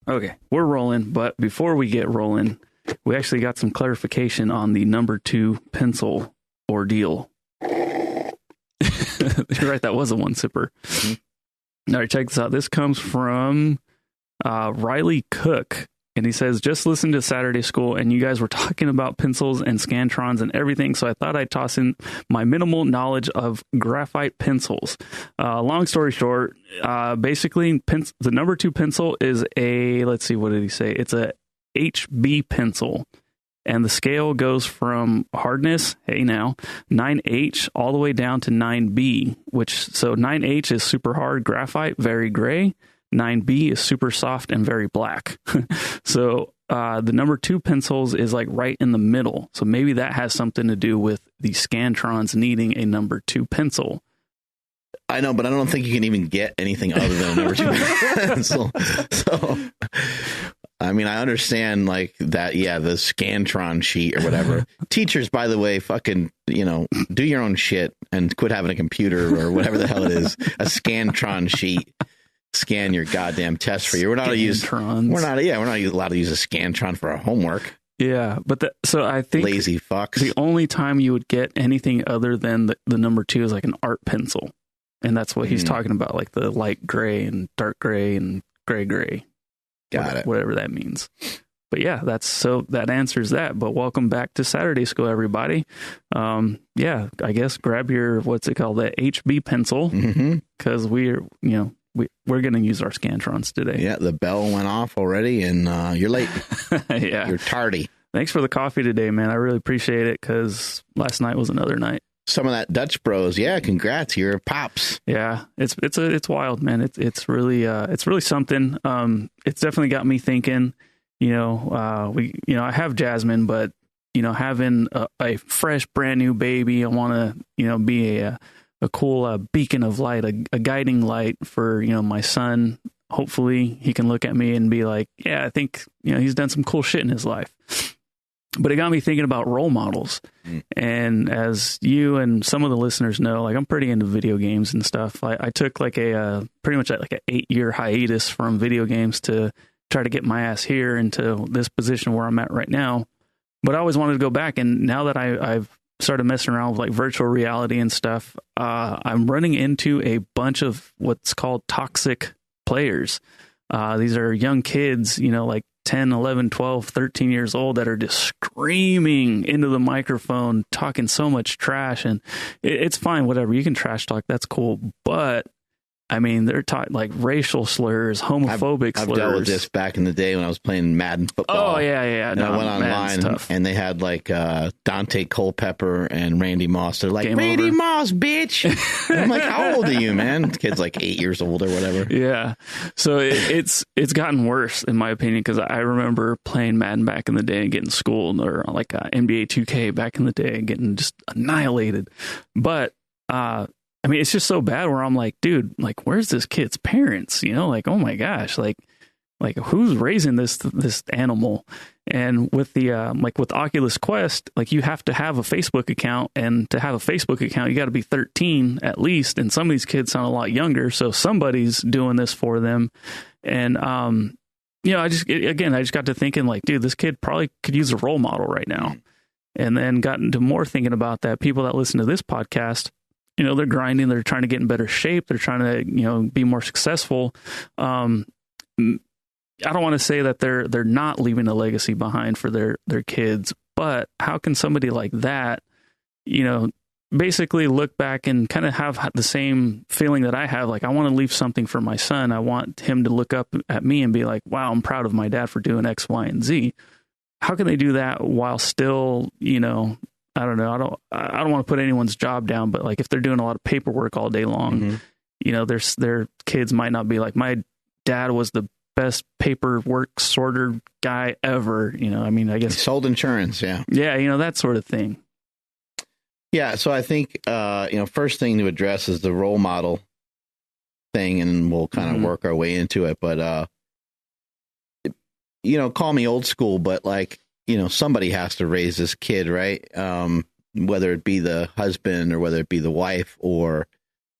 Okay, we're rolling, but before we get rolling, we actually got some clarification on the number 2 pencil ordeal. You're right, that was a one sipper. Mm-hmm. All right, check this out. This comes from Riley Cook, and he says, just listened to Saturday School, and you guys were talking about pencils and Scantrons and everything, so I thought I'd toss in my minimal knowledge of graphite pencils. Long story short, basically, the number 2 pencil is a, let's see, what did he say? It's a HB pencil, and the scale goes from hardness, 9H, all the way down to 9B, so 9H is super hard graphite, very gray. 9B is super soft and very black. So the number 2 pencils is like right in the middle. So maybe that has something to do with the Scantrons needing a number 2 pencil. I know, but I don't think you can even get anything other than a number 2 pencil. So, I mean, I understand like that. Yeah, the Scantron sheet or whatever. Teachers, by the way, fucking, do your own shit and quit having a computer or whatever the hell it is. A Scantron sheet. Scan your goddamn test for you. We're not allowed to use a Scantron for our homework. Yeah, but so I think lazy fucks. The only time you would get anything other than the number 2 is like an art pencil, and that's what he's talking about, like the light gray and dark gray and gray. Got it. Whatever that means. But yeah, that answers that. But welcome back to Saturday School, everybody. Yeah, I guess grab your what's it called, the HB pencil, because we're going to use our Scantrons today. Yeah, the bell went off already, and you're late. Yeah. You're tardy. Thanks for the coffee today, man. I really appreciate it, because last night was another night. Some of that Dutch Bros. Yeah, congrats. You're pops. Yeah, it's wild, man. It's really something. It's definitely got me thinking, I have Jasmine, but, having a fresh, brand new baby, I want to, be a cool beacon of light, a guiding light for, my son. Hopefully he can look at me and be like, yeah, I think, he's done some cool shit in his life. But it got me thinking about role models. And as you and some of the listeners know, like I'm pretty into video games and stuff. I took like pretty much like an 8-year hiatus from video games to try to get my ass here into this position where I'm at right now. But I always wanted to go back. And now that I've started messing around with like virtual reality and stuff, I'm running into a bunch of what's called toxic players. These are young kids, like 10, 11, 12, 13 years old that are just screaming into the microphone, talking so much trash. And it's fine, whatever. You can trash talk. That's cool. But I mean, they're talking like racial slurs, homophobic slurs. I've dealt with this back in the day when I was playing Madden football. Oh, yeah. And I went online and they had like Dante Culpepper and Randy Moss. They're like, Game Randy over. Moss, bitch. And I'm like, how old are you, man? The kid's like 8 years old or whatever. Yeah. So it's gotten worse, in my opinion, because I remember playing Madden back in the day and getting schooled, or like NBA 2K back in the day and getting just annihilated. But, I mean, it's just so bad where I'm like, dude, like, where's this kid's parents? Like, oh my gosh, like who's raising this animal? And with the with Oculus Quest, like you have to have a Facebook account, and to have a Facebook account, you got to be 13 at least. And some of these kids sound a lot younger, so somebody's doing this for them. And I just got to thinking like, dude, this kid probably could use a role model right now. And then got into more thinking about that. People that listen to this podcast, they're grinding, they're trying to get in better shape, they're trying to, be more successful. I don't want to say that they're not leaving a legacy behind for their kids, but how can somebody like that, basically look back and kind of have the same feeling that I have? Like, I want to leave something for my son. I want him to look up at me and be like, wow, I'm proud of my dad for doing X, Y, and Z. How can they do that while still, I don't know. I don't want to put anyone's job down, but like if they're doing a lot of paperwork all day long, their kids might not be like, my dad was the best paperwork sorter guy ever. I mean, I guess he sold insurance. Yeah. Yeah. That sort of thing. Yeah. So I think, first thing to address is the role model thing, and we'll kind of work our way into it. But, call me old school, but like, somebody has to raise this kid, right? Whether it be the husband or whether it be the wife or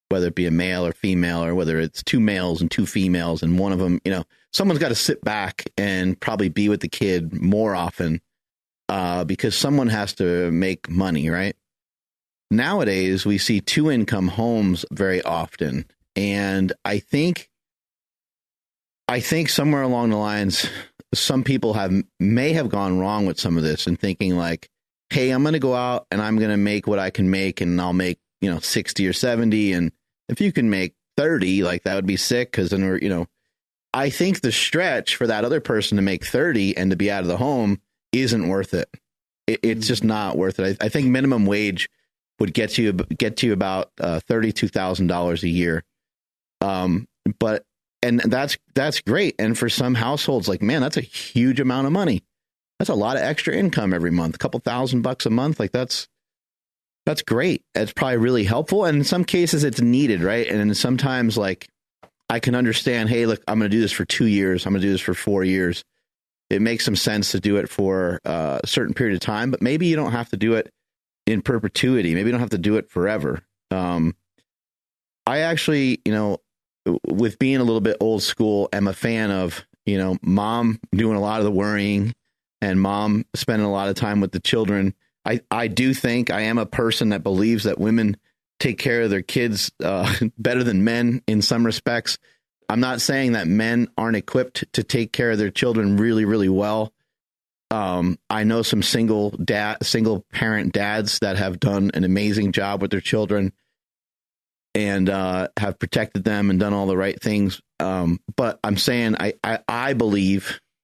whether it be a male or female, or whether it's two males and two females, and one of them, someone's got to sit back and probably be with the kid more often, because someone has to make money, right? Nowadays, we see two income homes very often. And I think somewhere along the lines, some people may have gone wrong with some of this and thinking like, hey, I'm going to go out and I'm going to make what I can make, and I'll make, 60 or 70. And if you can make 30, like that would be sick. Cause then I think the stretch for that other person to make 30 and to be out of the home isn't worth it. It's just not worth it. I think minimum wage would get you about $32,000 a year. But that's great. And for some households, like, man, that's a huge amount of money. That's a lot of extra income every month, a couple $1,000 a month. Like that's great. It's probably really helpful. And in some cases it's needed. Right. And sometimes like I can understand, hey, look, I'm going to do this for 2 years. I'm going to do this for 4 years. It makes some sense to do it for a certain period of time, but maybe you don't have to do it in perpetuity. Maybe you don't have to do it forever. I actually, with being a little bit old school, am a fan of, mom doing a lot of the worrying and mom spending a lot of time with the children. I do think I am a person that believes that women take care of their kids better than men in some respects. I'm not saying that men aren't equipped to take care of their children really, really well. I know some single parent dads that have done an amazing job with their children and have protected them and done all the right things. But I'm saying I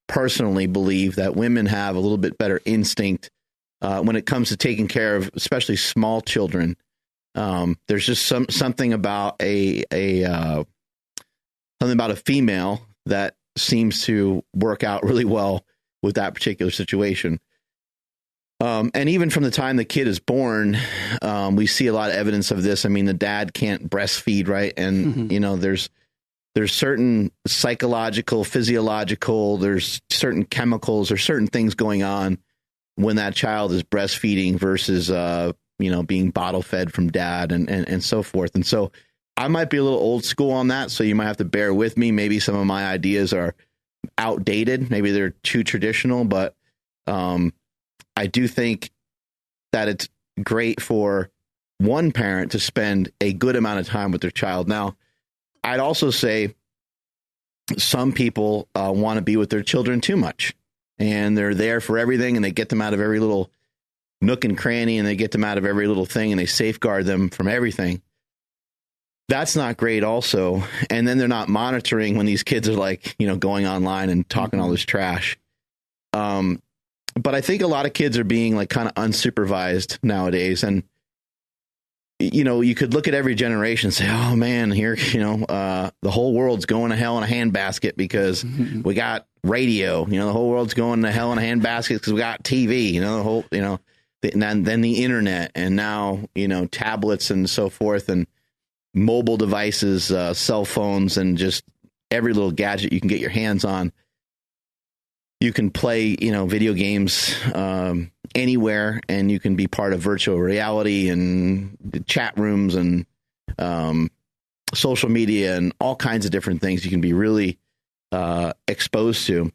personally believe that women have a little bit better instinct when it comes to taking care of especially small children. There's just something about a female that seems to work out really well with that particular situation. And even from the time the kid is born, we see a lot of evidence of this. I mean, the dad can't breastfeed, right? And, there's certain psychological, physiological, there's certain chemicals or certain things going on when that child is breastfeeding versus, being bottle fed from dad and so forth. And so I might be a little old school on that. So you might have to bear with me. Maybe some of my ideas are outdated. Maybe they're too traditional, but I do think that it's great for one parent to spend a good amount of time with their child. Now, I'd also say some people want to be with their children too much, and they're there for everything, and they get them out of every little nook and cranny, and they get them out of every little thing, and they safeguard them from everything. That's not great also. And then they're not monitoring when these kids are like, going online and talking all this trash. But I think a lot of kids are being like kind of unsupervised nowadays. And, you could look at every generation and say, oh man, here, the whole world's going to hell in a handbasket because we got radio, the whole world's going to hell in a handbasket because we got TV, the whole, and then the internet, and now, tablets and so forth, and mobile devices, cell phones, and just every little gadget you can get your hands on. You can play, video games anywhere, and you can be part of virtual reality and chat rooms and social media and all kinds of different things you can be really exposed to.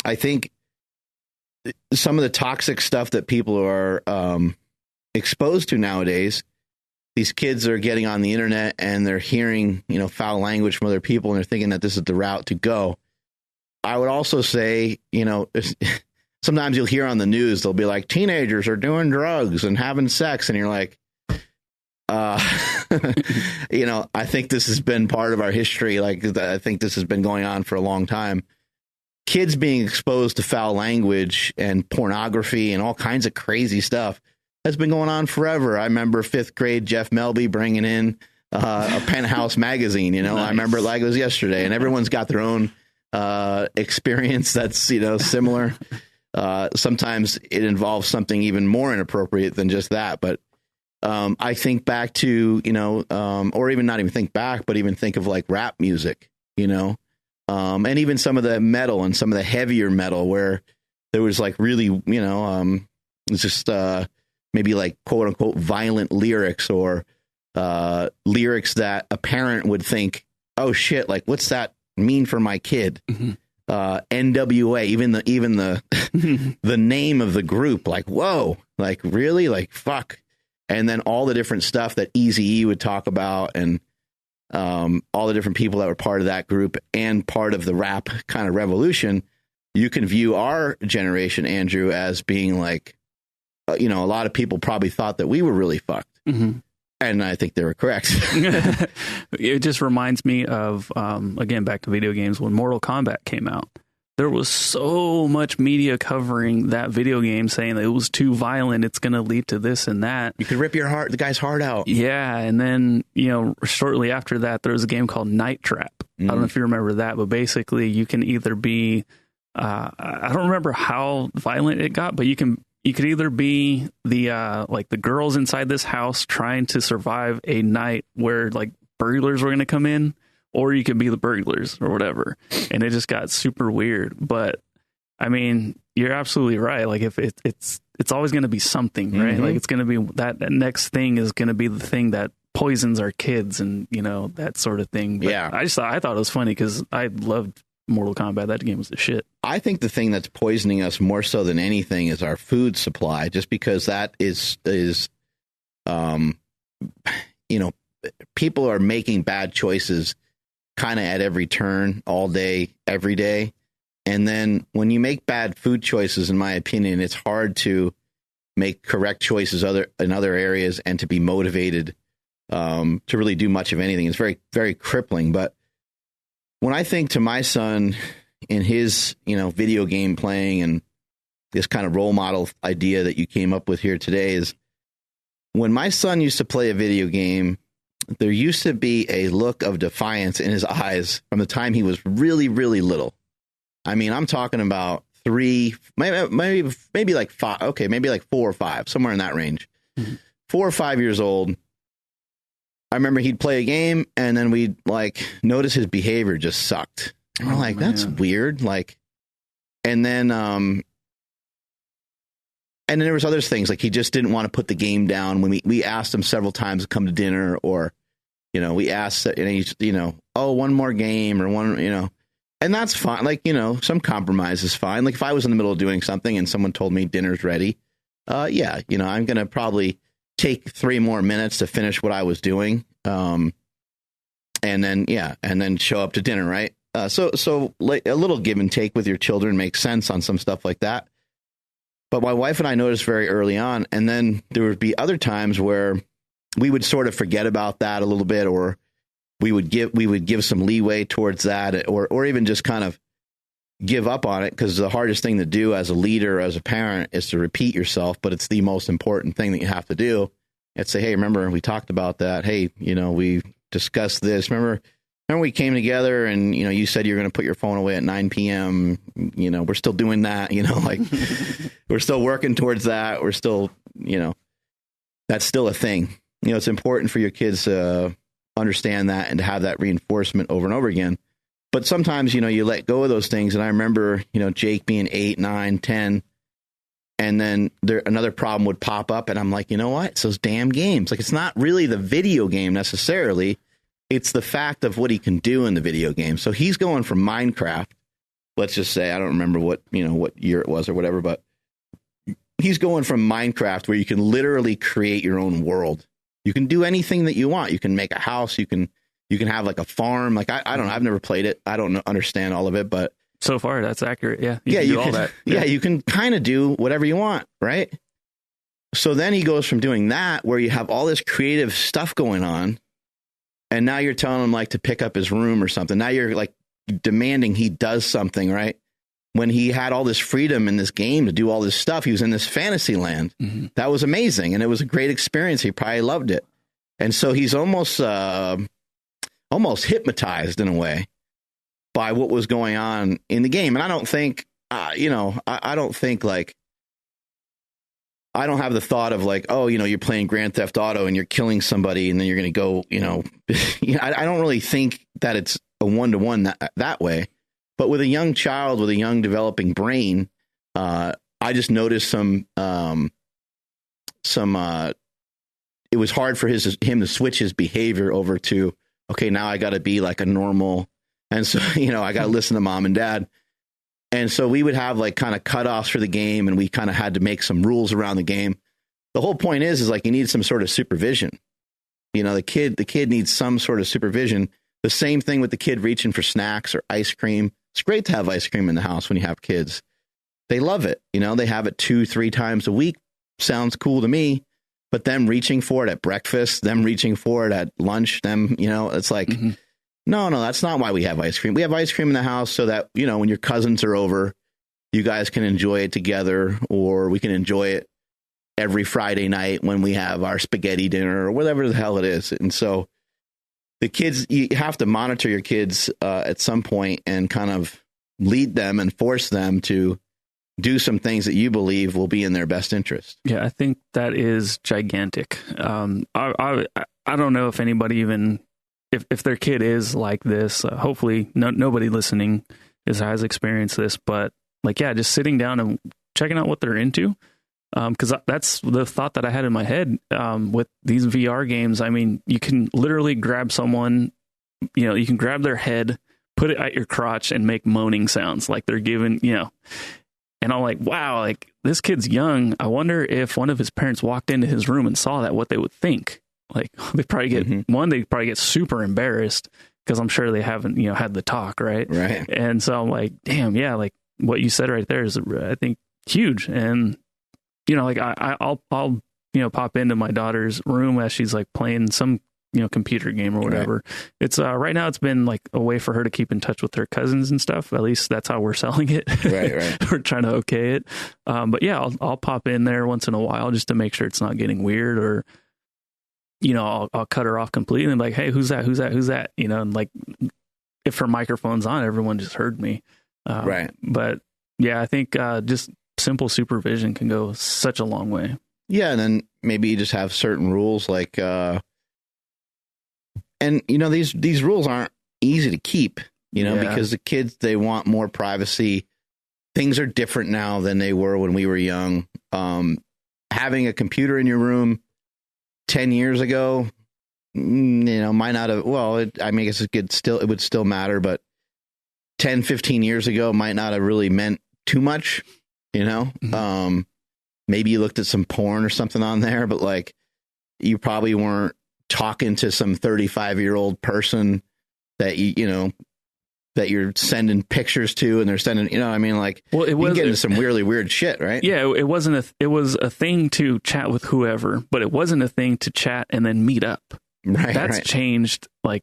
I think some of the toxic stuff that people are exposed to nowadays, these kids are getting on the internet and they're hearing, foul language from other people, and they're thinking that this is the route to go. I would also say, sometimes you'll hear on the news, they'll be like, teenagers are doing drugs and having sex. And you're like, I think this has been part of our history. Like, I think this has been going on for a long time. Kids being exposed to foul language and pornography and all kinds of crazy stuff has been going on forever. I remember 5th grade Jeff Melby bringing in a Penthouse magazine. Nice. I remember it like it was yesterday, and everyone's got their own experience that's, similar. Sometimes it involves something even more inappropriate than just that. But I think back to, or even not even think back, but even think of like rap music, and even some of the metal and some of the heavier metal where there was like really, it's just maybe like quote unquote violent lyrics or lyrics that a parent would think, oh shit, like what's that mean for my kid? NWA, even the the name of the group, like, whoa, like really, like fuck. And then all the different stuff that Eazy-E would talk about, and all the different people that were part of that group and part of the rap kind of revolution. You can view our generation, Andrew, as being like, a lot of people probably thought that we were really fucked. And I think they were correct. It just reminds me of, again, back to video games, when Mortal Kombat came out. There was so much media covering that video game, saying that it was too violent, it's going to lead to this and that. You could rip the guy's heart out. Yeah, and then, shortly after that, there was a game called Night Trap. I don't know if you remember that, but basically you can either be, I don't remember how violent it got, but you could either be the the girls inside this house trying to survive a night where like burglars were going to come in, or you could be the burglars or whatever. And it just got super weird. But I mean, you're absolutely right. Like if it's always going to be something, right? Like it's going to be that next thing is going to be the thing that poisons our kids and, that sort of thing. But yeah. I thought it was funny because I loved Mortal Kombat. That game was the shit. I think the thing that's poisoning us more so than anything is our food supply, just because that is people are making bad choices kind of at every turn, all day, every day. And then when you make bad food choices, in my opinion, it's hard to make correct choices in other areas and to be motivated to really do much of anything. It's very, very crippling. But when I think to my son in his, video game playing and this kind of role model idea that you came up with here today, is when my son used to play a video game, there used to be a look of defiance in his eyes from the time he was really, really little. I mean, I'm talking about 3, maybe like 5. Okay, maybe like 4 or 5, somewhere in that range. 4 or 5 years old. I remember he'd play a game and then we'd like notice his behavior just sucked. And we're like, that's weird. Like, and then there was other things, like he just didn't want to put the game down when we asked him several times to come to dinner, or, we asked, oh, one more game or one, and that's fine. Like, some compromise is fine. Like if I was in the middle of doing something and someone told me dinner's ready, I'm going to probably take 3 more minutes to finish what I was doing. And then show up to dinner. Right. So like a little give and take with your children makes sense on some stuff like that. But my wife and I noticed very early on, and then there would be other times where we would sort of forget about that a little bit, or we would give some leeway towards that, or even just kind of give up on it, because the hardest thing to do as a leader, as a parent, is to repeat yourself. But it's the most important thing that you have to do. It's say, hey, remember we talked about that? Hey, we discussed this. Remember we came together and, you said you're going to put your phone away at 9 p.m. We're still doing that, like we're still working towards that. We're still, that's still a thing. It's important for your kids to understand that and to have that reinforcement over and over again. But sometimes, you let go of those things. And I remember, Jake being 8, 9, 10, and then another problem would pop up. And I'm like, you know what? It's those damn games. Like, it's not really the video game necessarily. It's the fact of what he can do in the video game. So he's going from Minecraft. Let's just say, I don't remember what year it was or whatever, but he's going from Minecraft, where you can literally create your own world. You can do anything that you want. You can make a house. You can have like a farm. Like I don't know. I've never played it. I don't understand all of it, but so far that's accurate. Yeah. You can do all that. Yeah, you can kind of do whatever you want, right? So then he goes from doing that, where you have all this creative stuff going on, and now you're telling him like to pick up his room or something. Now you're like demanding he does something, right? When he had all this freedom in this game to do all this stuff, he was in this fantasy land. That was amazing. And it was a great experience. He probably loved it. And so he's almost hypnotized in a way by what was going on in the game. And I don't think, I don't think like, I don't have the thought of like, oh, you're playing Grand Theft Auto and you're killing somebody and then you're going to go, I don't really think that it's a one-to-one that way. But with a young child, with a young developing brain, I just noticed it it was hard for him to switch his behavior over to, okay, now I got to be like a normal. And so, I got to listen to mom and dad. And so we would have like kind of cutoffs for the game, and we kind of had to make some rules around the game. The whole point is like, you need some sort of supervision. The kid needs some sort of supervision. The same thing with the kid reaching for snacks or ice cream. It's great to have ice cream in the house when you have kids. They love it. They have it 2-3 times a week. Sounds cool to me. But them reaching for it at breakfast, them reaching for it at lunch, it's like, no, that's not why we have ice cream. We have ice cream in the house so that, when your cousins are over, you guys can enjoy it together, or we can enjoy it every Friday night when we have our spaghetti dinner or whatever the hell it is. And so the kids, you have to monitor your kids at some point and kind of lead them and force them to do some things that you believe will be in their best interest. Yeah, I think that is gigantic. I don't know if anybody even, if their kid is like this, hopefully nobody listening has experienced this, but like, yeah, just sitting down and checking out what they're into. Because that's the thought that I had in my head with these VR games. I mean, you can literally grab someone, you can grab their head, put it at your crotch, and make moaning sounds like they're giving, And I'm like, wow, like this kid's young. I wonder if one of his parents walked into his room and saw that, what they would think. Like they probably get they probably get super embarrassed because I'm sure they haven't, had the talk, right? Right. And so I'm like, damn, yeah, like what you said right there is, I think, huge. And like I'll pop into my daughter's room as she's like playing some computer game or whatever. Right. It's right now it's been like a way for her to keep in touch with her cousins and stuff. At least that's how we're selling it. Right. We're trying to okay it. But yeah, I'll pop in there once in a while just to make sure it's not getting weird, or I'll cut her off completely and be like, hey, who's that? And like if her microphone's on, everyone just heard me. Right. But yeah, I think just simple supervision can go such a long way. Yeah, and then maybe you just have certain rules like and these rules aren't easy to keep, because the kids, they want more privacy. Things are different now than they were when we were young. Having a computer in your room 10 years ago, might not have, I guess it would still matter, but 10, 15 years ago might not have really meant too much, maybe you looked at some porn or something on there, but like you probably weren't talking to some 35-year-old person that that you're sending pictures to, and they're sending, like, well, it was getting into some really weird shit, right? Yeah, it was a thing to chat with whoever, but it wasn't a thing to chat and then meet up. Right. That's changed like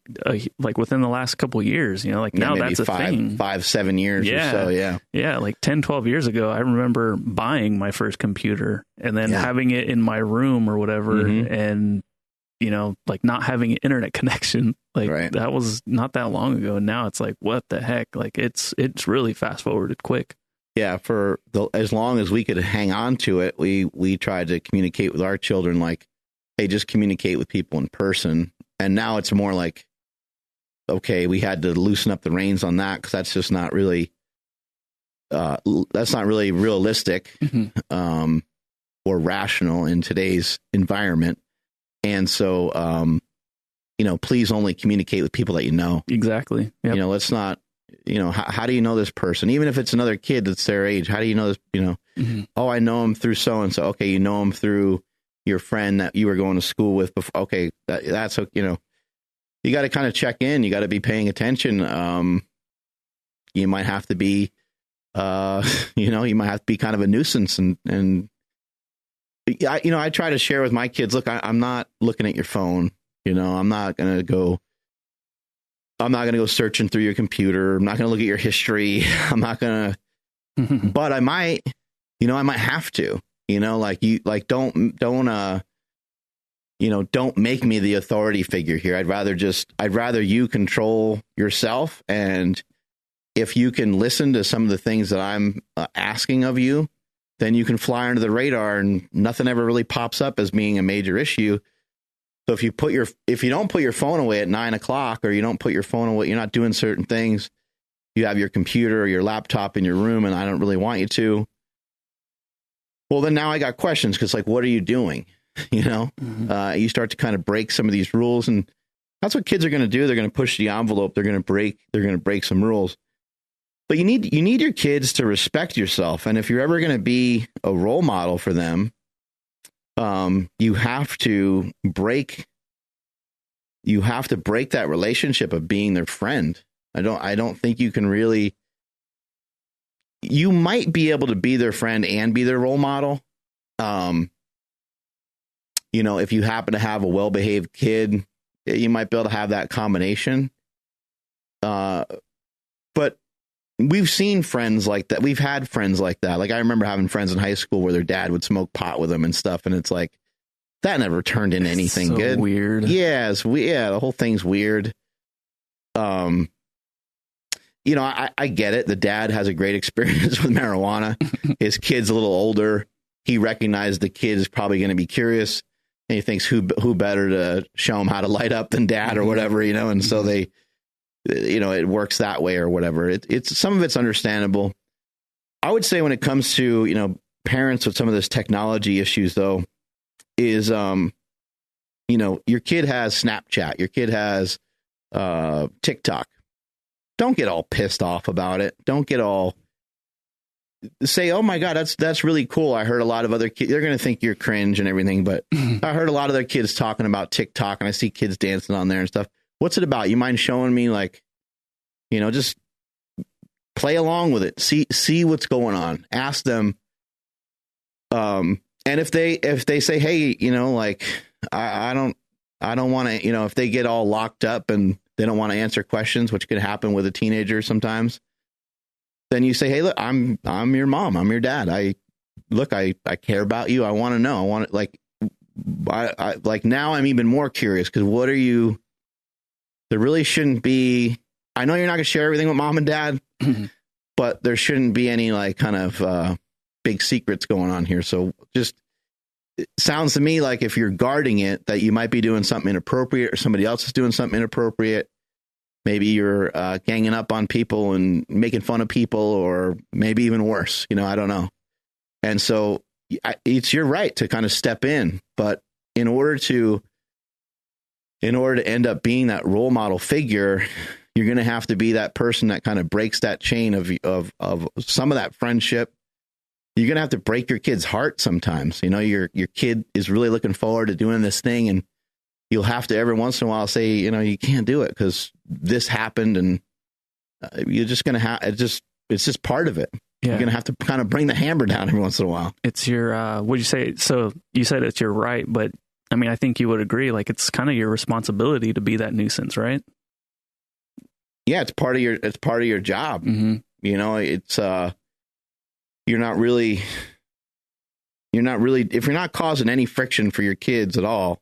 within the last couple of years, now that's a thing. 5-7 years or so. Yeah. Yeah. Like 10-12 years ago, I remember buying my first computer and then having it in my room or whatever. And, like not having an internet connection, like that was not that long ago. And now it's like, what the heck? Like it's really fast forwarded quick. Yeah. As long as we could hang on to it, we tried to communicate with our children, like, hey, just communicate with people in person. And now it's more like, okay, we had to loosen up the reins on that because that's just not really, realistic or rational in today's environment. And so, please only communicate with people that you know. Exactly. Yep. Let's not, how do you know this person? Even if it's another kid that's their age, how do you know this, oh, I know him through so-and-so. Okay, you know him through your friend that you were going to school with before. Okay, that's, you got to kind of check in. You got to be paying attention. You might have to be, you might have to be kind of a nuisance. And I try to share with my kids, look, I'm not looking at your phone. I'm not going to go searching through your computer. I'm not going to look at your history. I'm not going to, but I might have to. Don't make me the authority figure here. I'd rather you control yourself. And if you can listen to some of the things that I'm asking of you, then you can fly under the radar and nothing ever really pops up as being a major issue. So if you don't put your phone away at 9:00, or you don't put your phone away, you're not doing certain things, you have your computer or your laptop in your room and I don't really want you to. Well, then now I got questions because, like, what are you doing? You start to kind of break some of these rules, and that's what kids are going to do. They're going to push the envelope. They're going to break some rules. But you need your kids to respect yourself. And if you're ever going to be a role model for them, you have to break that relationship of being their friend. I don't think you can really. You might be able to be their friend and be their role model. If you happen to have a well-behaved kid, you might be able to have that combination. But we've seen friends like that. We've had friends like that. Like I remember having friends in high school where their dad would smoke pot with them and stuff. And it's like, that never turned into anything so good. Weird. Yeah. The whole thing's weird. I get it. The dad has a great experience with marijuana. His kid's a little older. He recognized the kid is probably going to be curious. And he thinks who better to show him how to light up than dad or whatever, and so they, it works that way or whatever. It's some of it's understandable. I would say when it comes to, parents with some of this technology issues though, is, your kid has Snapchat, your kid has, TikTok. Don't get all pissed off about it. Don't get all say, oh my God, that's really cool. I heard a lot of other kids, they're going to think you're cringe and everything, but I heard a lot of their kids talking about TikTok and I see kids dancing on there and stuff. What's it about? You mind showing me just play along with it. See what's going on. Ask them. And if they say, hey, I don't want to, if they get all locked up and they don't want to answer questions, which could happen with a teenager sometimes, then you say, hey, look, I'm your mom. I'm your dad. I care about you. I want to know. I want to now I'm even more curious because there really shouldn't be, I know you're not going to share everything with mom and dad, but there shouldn't be any big secrets going on here. So just, it sounds to me like if you're guarding it, that you might be doing something inappropriate or somebody else is doing something inappropriate. Maybe you're ganging up on people and making fun of people, or maybe even worse, I don't know. And so it's your right to kind of step in. But in order to end up being that role model figure, you're going to have to be that person that kind of breaks that chain of some of that friendship. You're going to have to break your kid's heart sometimes. Your kid is really looking forward to doing this thing, and you'll have to every once in a while say, you can't do it because this happened, and you're just going to have it's just part of it. Yeah. You're going to have to kind of bring the hammer down every once in a while. It's your, would you say, so you said it's your right, but I mean, I think you would agree, it's kind of your responsibility to be that nuisance, right? Yeah. It's part of your job. Mm-hmm. It's, you're not really, if you're not causing any friction for your kids at all,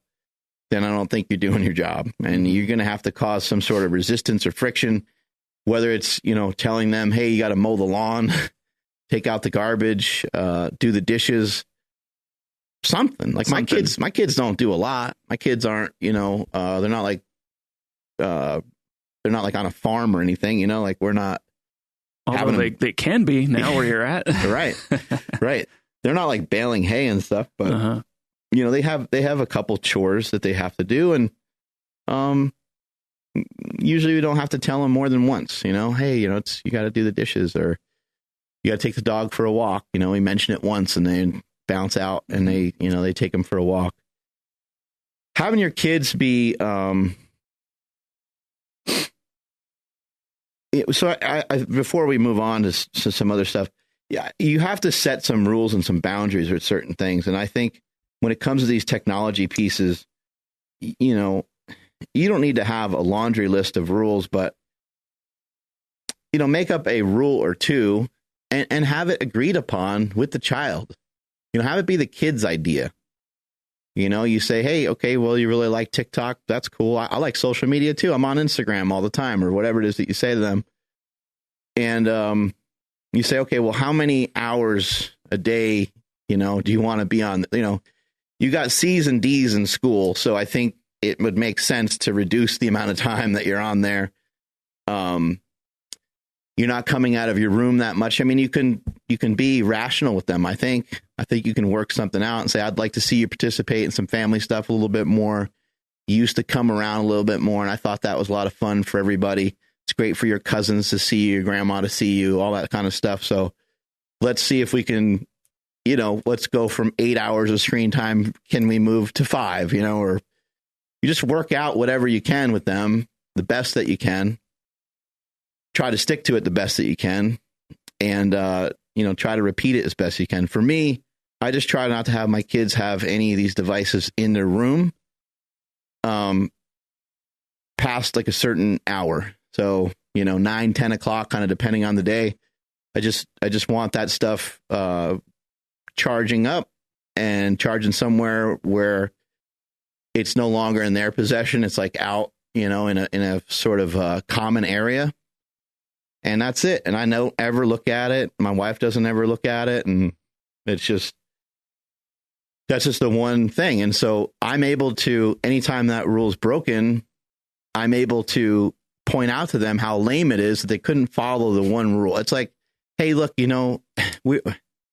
then I don't think you're doing your job. And you're going to have to cause some sort of resistance or friction, whether it's, telling them, hey, you got to mow the lawn, take out the garbage, do the dishes, something. My kids don't do a lot. My kids aren't, they're not like on a farm or anything, we're not. Although they can be now where you're at. Right. They're not like baling hay and stuff, but they have a couple chores that they have to do. And, usually we don't have to tell them more than once, hey, you got to do the dishes, or you got to take the dog for a walk. We mention it once and they bounce out and they take them for a walk. Having your kids be, so I before we move on to some other stuff, you have to set some rules and some boundaries with certain things. And I think when it comes to these technology pieces, you don't need to have a laundry list of rules, but, make up a rule or two and have it agreed upon with the child. Have it be the kid's idea. You say, hey, okay, well, you really like TikTok. That's cool. I like social media too. I'm on Instagram all the time, or whatever it is that you say to them. And you say, okay, well, how many hours a day, do you want to be on? You got C's and D's in school. So I think it would make sense to reduce the amount of time that you're on there. You're not coming out of your room that much. I mean, you can you can be rational with them. I think you can work something out and say, I'd like to see you participate in some family stuff a little bit more. You used to come around a little bit more, and I thought that was a lot of fun for everybody. It's great for your cousins to see you, your grandma to see you, all that kind of stuff. So let's see if we can, let's go from 8 hours of screen time. Can we move to 5, or you just work out whatever you can with them, the best that you can. Try to stick to it the best that you can, and, try to repeat it as best you can. For me, I just try not to have my kids have any of these devices in their room past like a certain hour. So, 9, 10 o'clock, kind of depending on the day. I just want that stuff charging up and charging somewhere where it's no longer in their possession. It's like out, in a sort of common area. And that's it. And I don't ever look at it. My wife doesn't ever look at it. And that's just the one thing. And so I'm able to, anytime that rule is broken, I'm able to point out to them how lame it is that they couldn't follow the one rule. It's like, hey, look, we're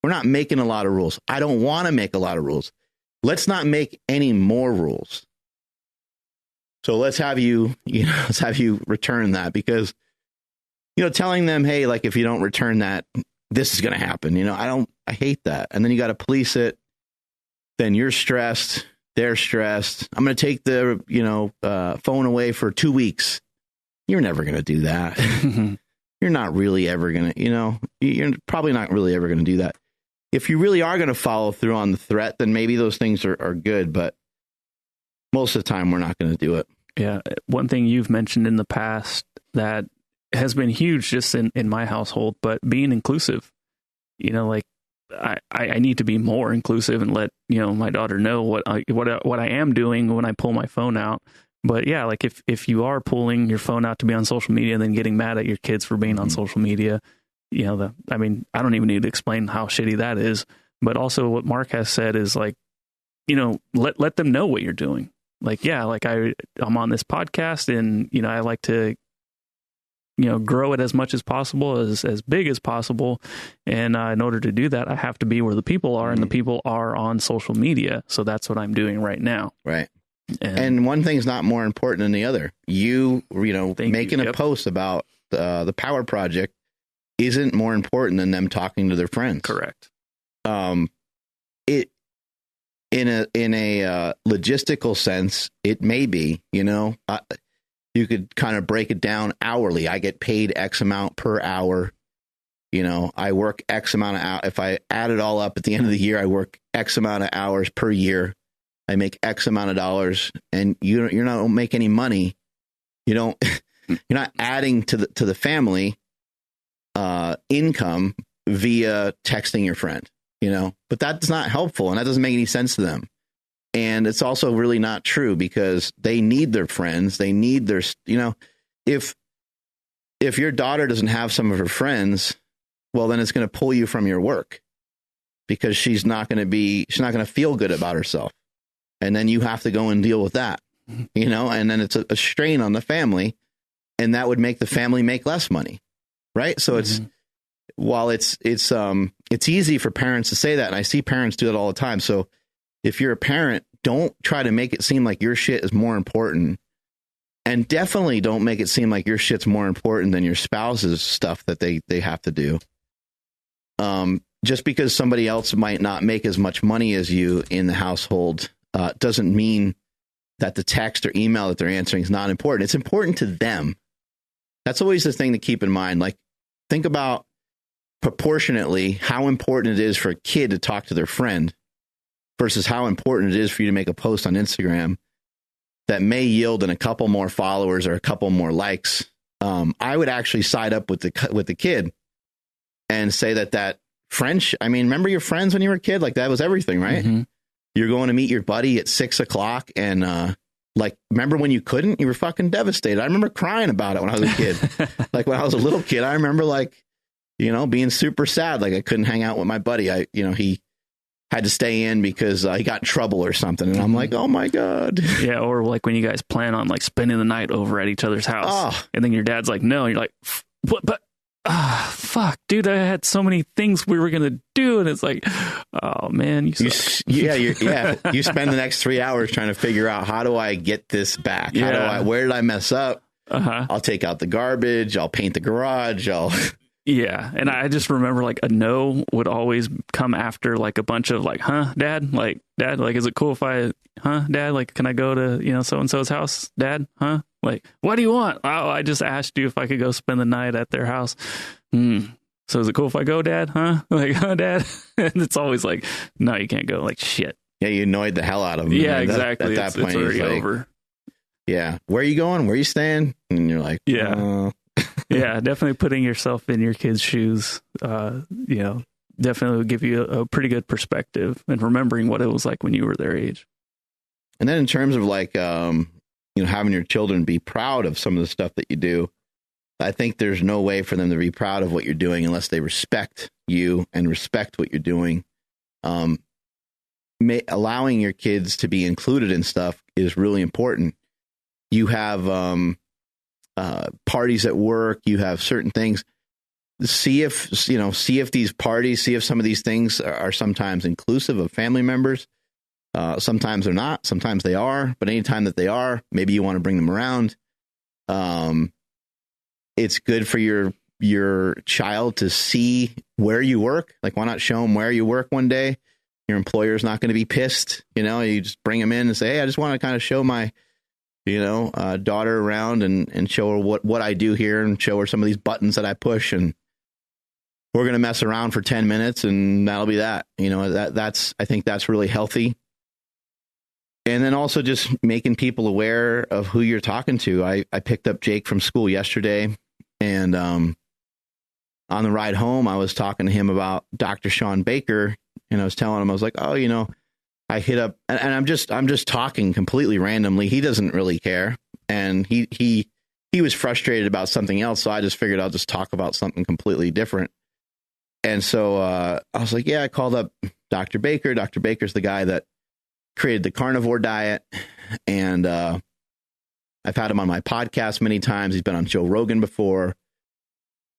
not making a lot of rules. I don't want to make a lot of rules. Let's not make any more rules. So let's have you return that, because telling them, hey, like, if you don't return that, this is going to happen. I hate that. And then you got to police it. Then you're stressed. They're stressed. I'm going to take the, phone away for 2 weeks. You're never going to do that. You're not really ever going to, you're probably not really ever going to do that. If you really are going to follow through on the threat, then maybe those things are good. But most of the time, we're not going to do it. Yeah. One thing you've mentioned in the past that has been huge just in my household, but being inclusive, like I need to be more inclusive and let, my daughter know what I am doing when I pull my phone out. But yeah, like if you are pulling your phone out to be on social media and then getting mad at your kids for being on social media, I don't even need to explain how shitty that is. But also what Mark has said is like, let them know what you're doing. Like, yeah, like I'm on this podcast and, I like to, grow it as much as possible, as big as possible. And in order to do that, I have to be where the people are, and the people are on social media. So that's what I'm doing right now. Right. And one thing's not more important than the other. Making a post about the Power Project isn't more important than them talking to their friends. Correct. It in a logistical sense, it may be, you could kind of break it down hourly. I get paid X amount per hour. I work X amount of hours. If I add it all up at the end of the year, I work X amount of hours per year. I make X amount of dollars, and you're not don't make any money. You're not adding to the family income via texting your friend, but that's not helpful, and that doesn't make any sense to them. And it's also really not true, because they need their friends. They need their, if your daughter doesn't have some of her friends, well, then it's going to pull you from your work, because she's not going to feel good about herself. And then you have to go and deal with that, and then it's a strain on the family, and that would make the family make less money. Right. So while it's easy for parents to say that, and I see parents do it all the time. So if you're a parent, don't try to make it seem like your shit is more important, and definitely don't make it seem like your shit's more important than your spouse's stuff that they have to do. Just because somebody else might not make as much money as you in the household doesn't mean that the text or email that they're answering is not important. It's important to them. That's always the thing to keep in mind. Like, think about proportionately how important it is for a kid to talk to their friend versus how important it is for you to make a post on Instagram that may yield in a couple more followers or a couple more likes. I would actually side up with the kid and say that friendship. I mean, remember your friends when you were a kid? Like, that was everything, right? Mm-hmm. You're going to meet your buddy at 6 o'clock, and remember when you couldn't? You were fucking devastated. I remember crying about it when I was a kid. Like, when I was a little kid, I remember being super sad. Like, I couldn't hang out with my buddy. He had to stay in because he got in trouble or something. And I'm like, oh my God. Yeah. Or like when you guys plan on like spending the night over at each other's house, and then your dad's like, no, and you're like, what? But fuck, dude, I had so many things we were going to do. And it's like, oh man, you spend the next 3 hours trying to figure out, how do I get this back? Where did I mess up? I'll take out the garbage. I'll paint the garage. Yeah. And I just remember like a no would always come after like a bunch of like, dad, like, is it cool if dad, like, can I go to, so-and-so's house, dad, like, what do you want? Oh, I just asked you if I could go spend the night at their house. So is it cool if I go, dad? Like, dad? And it's always like, no, you can't go. Like, shit. Yeah. You annoyed the hell out of them. Yeah, exactly. At that point, it's already over. Yeah. Where are you going? Where are you staying? And you're like, yeah. Yeah, definitely putting yourself in your kids' shoes, definitely would give you a pretty good perspective and remembering what it was like when you were their age. And then in terms of like, having your children be proud of some of the stuff that you do, I think there's no way for them to be proud of what you're doing unless they respect you and respect what you're doing. Allowing your kids to be included in stuff is really important. You have, parties at work, you have certain things. See if these parties, see if some of these things are sometimes inclusive of family members. Sometimes they're not, sometimes they are, but anytime that they are, maybe you want to bring them around. It's good for your child to see where you work. Like, why not show them where you work one day? Your employer's not going to be pissed. You just bring them in and say, hey, I just want to kind of show my daughter around and show her what I do here and show her some of these buttons that I push, and we're going to mess around for 10 minutes and that'll be that. I think that's really healthy. And then also just making people aware of who you're talking to. I picked up Jake from school yesterday, and on the ride home, I was talking to him about Dr. Sean Baker, and I was telling him, I was like, I hit up, and I'm just talking completely randomly. He doesn't really care, and he was frustrated about something else, so I just figured I'll just talk about something completely different. And so I was like, yeah, I called up Dr. Baker. Dr. Baker's the guy that created the Carnivore Diet, and I've had him on my podcast many times. He's been on Joe Rogan before.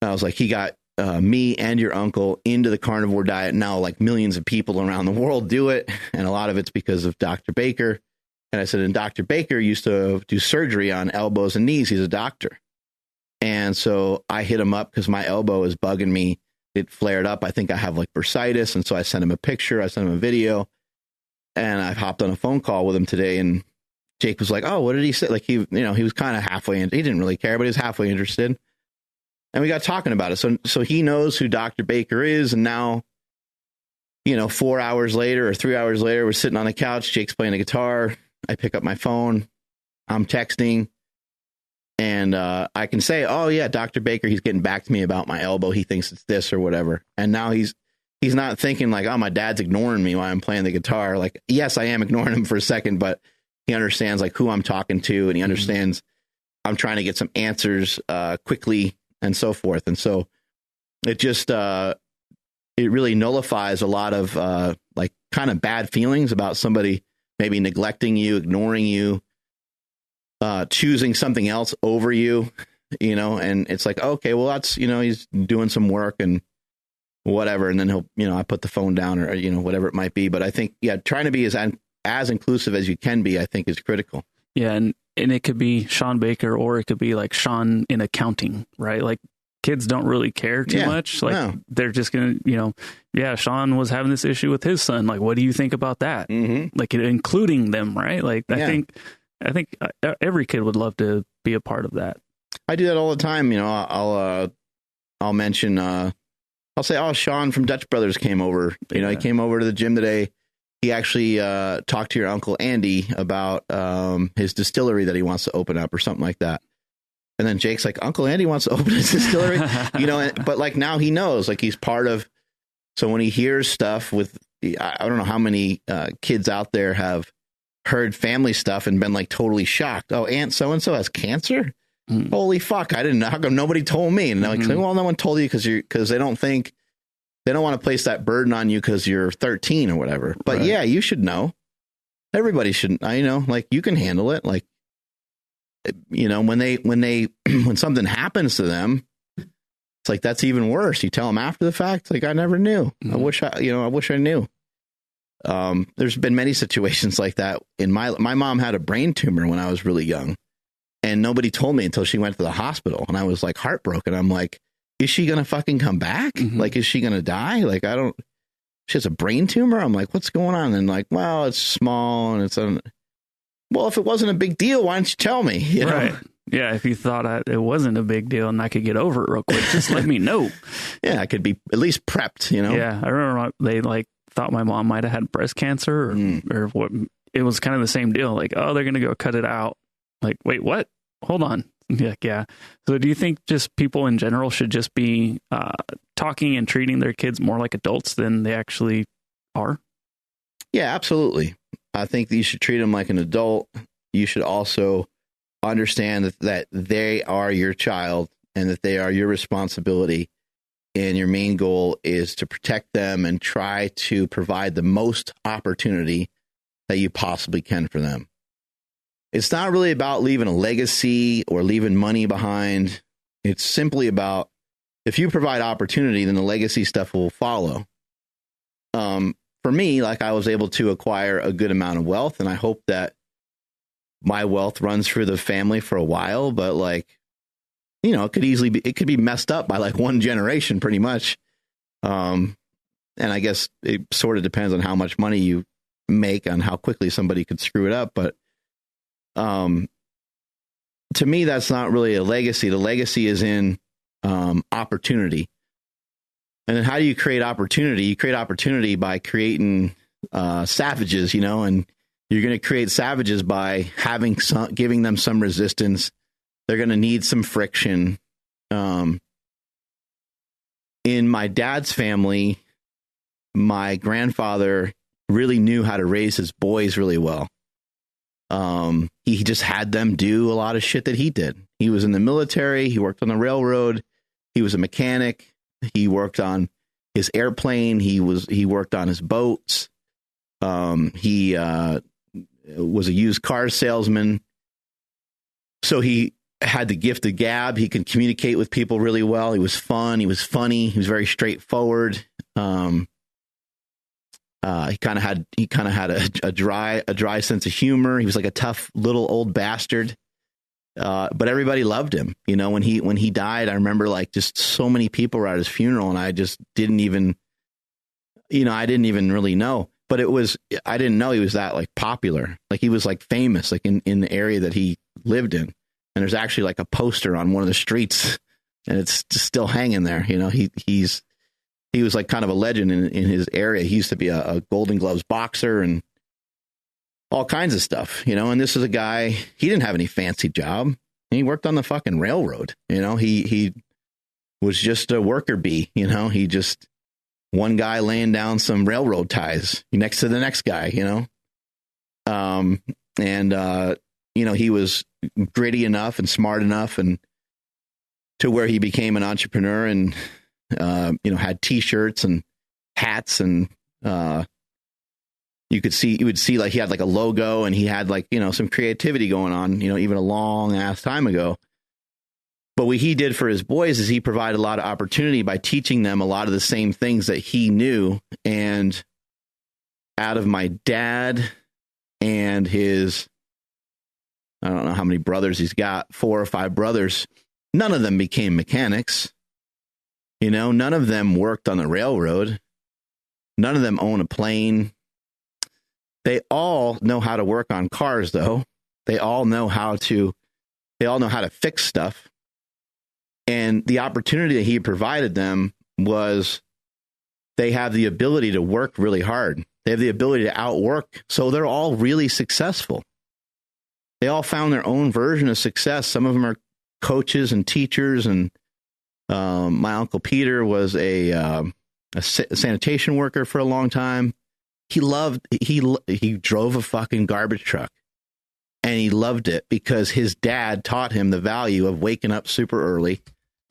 I was like, he got me and your uncle into the Carnivore Diet. Now, like, millions of people around the world do it, and a lot of it's because of Dr. Baker. And I said, and Dr. Baker used to do surgery on elbows and knees. He's a doctor. And so I hit him up because my elbow is bugging me. It flared up. I think I have like bursitis. And so I sent him a picture. I sent him a video, and I hopped on a phone call with him today. And Jake was like, oh, what did he say? Like, he was kind of halfway in. He didn't really care, but he was halfway interested. And we got talking about it. So he knows who Dr. Baker is. And now, 4 hours later or 3 hours later, we're sitting on the couch. Jake's playing the guitar. I pick up my phone. I'm texting. And I can say, oh, yeah, Dr. Baker, he's getting back to me about my elbow. He thinks it's this or whatever. And now he's not thinking like, oh, my dad's ignoring me while I'm playing the guitar. Like, yes, I am ignoring him for a second, but he understands like who I'm talking to. And he understands I'm trying to get some answers quickly and so forth. And so it just it really nullifies a lot of like kind of bad feelings about somebody maybe neglecting you, ignoring you, choosing something else over you, and it's like, okay, well, that's, he's doing some work and whatever. And then he'll, I put the phone down or, whatever it might be. But I think, yeah, trying to be as inclusive as you can be, I think is critical. Yeah. And it could be Sean Baker, or it could be like Sean in accounting, right? Like, kids don't really care too much. Like, they're just going to, yeah, Sean was having this issue with his son. Like, what do you think about that? Like, including them, right? Like, I think every kid would love to be a part of that. I do that all the time. I'll mention, I'll say, oh, Sean from Dutch Brothers came over. He came over to the gym today. He actually talked to your Uncle Andy about his distillery that he wants to open up or something like that. And then Jake's like, Uncle Andy wants to open his distillery, but like now he knows, like, he's part of. So when he hears stuff with, I don't know how many kids out there have heard family stuff and been like totally shocked. Oh, Aunt so-and-so has cancer. Holy fuck. I didn't know. How come nobody told me? And they're like, well, no one told you because they don't want to place that burden on you because you're 13 or whatever. But right. Yeah, you should know. Everybody should, like, you can handle it. Like, when something happens to them, it's like, that's even worse. You tell them after the fact, like, I never knew. I wish I knew. There's been many situations like that. My mom had a brain tumor when I was really young, and nobody told me until she went to the hospital, and I was like heartbroken. I'm like, is she going to fucking come back? Like, is she going to die? Like, she has a brain tumor. I'm like, what's going on? And like, well, it's small and well, if it wasn't a big deal, why didn't you tell me? You know? Yeah, if you thought it wasn't a big deal and I could get over it real quick, just let me know. Yeah, I could be at least prepped, you know? Yeah, I remember they like thought my mom might have had breast cancer or what. It was kind of the same deal. Like, oh, they're going to go cut it out. Like, wait, what? Hold on. Yeah. So do you think just people in general should just be talking and treating their kids more like adults than they actually are? Yeah, absolutely. I think that you should treat them like an adult. You should also understand that they are your child and that they are your responsibility. And your main goal is to protect them and try to provide the most opportunity that you possibly can for them. It's not really about leaving a legacy or leaving money behind. It's simply about, if you provide opportunity, then the legacy stuff will follow. For me, like, I was able to acquire a good amount of wealth, and I hope that my wealth runs through the family for a while, but like, you know, it could be messed up by like one generation pretty much. And I guess it sort of depends on how much money you make, on how quickly somebody could screw it up. But to me, that's not really a legacy. The legacy is in opportunity. And then how do you create opportunity? You create opportunity by creating savages, you know, and you're going to create savages by giving them some resistance. They're going to need some friction. In my dad's family, my grandfather really knew how to raise his boys really well. He just had them do a lot of shit that he did. He was in the military. He worked on the railroad. He was a mechanic. He worked on his airplane. He worked on his boats. He was a used car salesman. So he had the gift of gab. He could communicate with people really well. He was fun. He was funny. He was very straightforward. He kind of had a dry sense of humor. He was like a tough little old bastard. But everybody loved him. You know, when he died, I remember like just so many people were at his funeral, and I just didn't even really know. But I didn't know he was that like popular. Like, he was like famous, like in the area that he lived in. And there's actually like a poster on one of the streets, and it's just still hanging there. You know, he was like kind of a legend in his area. He used to be a Golden Gloves boxer and all kinds of stuff, you know. And this is a guy, he didn't have any fancy job. He worked on the fucking railroad. You know, he was just a worker bee, you know. He just one guy laying down some railroad ties next to the next guy, you know. You know, he was gritty enough and smart enough and to where he became an entrepreneur and, you know, had t-shirts and hats, and you would see like he had like a logo, and he had like, you know, some creativity going on, you know, even a long ass time ago. But what he did for his boys is he provided a lot of opportunity by teaching them a lot of the same things that he knew. And out of my dad and his, I don't know how many brothers he's got, 4 or 5 brothers, none of them became mechanics. You know, none of them worked on the railroad. None of them own a plane. They all know how to work on cars, though. They all know how to fix stuff. And the opportunity that he provided them was they have the ability to work really hard. They have the ability to outwork. So they're all really successful. They all found their own version of success. Some of them are coaches and teachers. And my Uncle Peter was a sanitation worker for a long time. He drove a fucking garbage truck, and he loved it because his dad taught him the value of waking up super early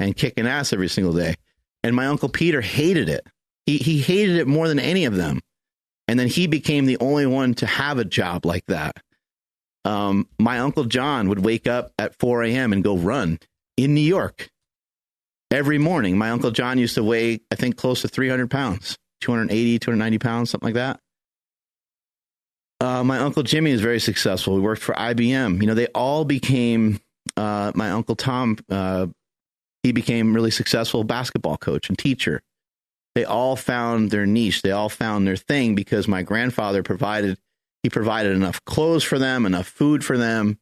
and kicking ass every single day. And my Uncle Peter hated it. He hated it more than any of them. And then he became the only one to have a job like that. My Uncle John would wake up at 4 a.m. and go run in New York. every morning. My Uncle John used to weigh, I think, close to 300 pounds, 280, 290 pounds, something like that. My Uncle Jimmy is very successful. He worked for IBM. They all became, my Uncle Tom, he became really successful basketball coach and teacher. They all found their niche. They all found their thing because my grandfather provided enough clothes for them, enough food for them.